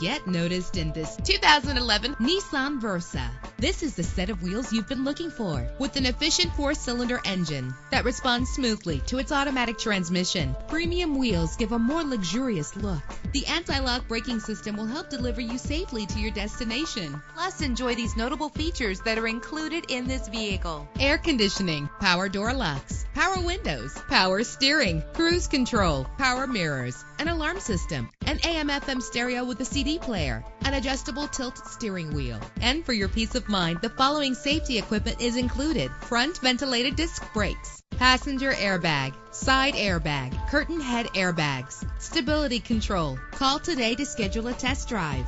Get noticed in this 2011 Nissan Versa. This is the set of wheels you've been looking for, with an efficient 4-cylinder engine that responds smoothly to its automatic transmission. Premium wheels give a more luxurious look. The anti-lock braking system will help deliver you safely to your destination. Plus, enjoy these notable features that are included in this vehicle: air conditioning, power door locks, power windows, power steering, cruise control, power mirrors, an alarm system, an AM/FM stereo with a CD player, an adjustable tilt steering wheel. And for your peace of mind, the following safety equipment is included: front ventilated disc brakes, passenger airbag, side airbag, curtain head airbags, stability control. Call today to schedule a test drive.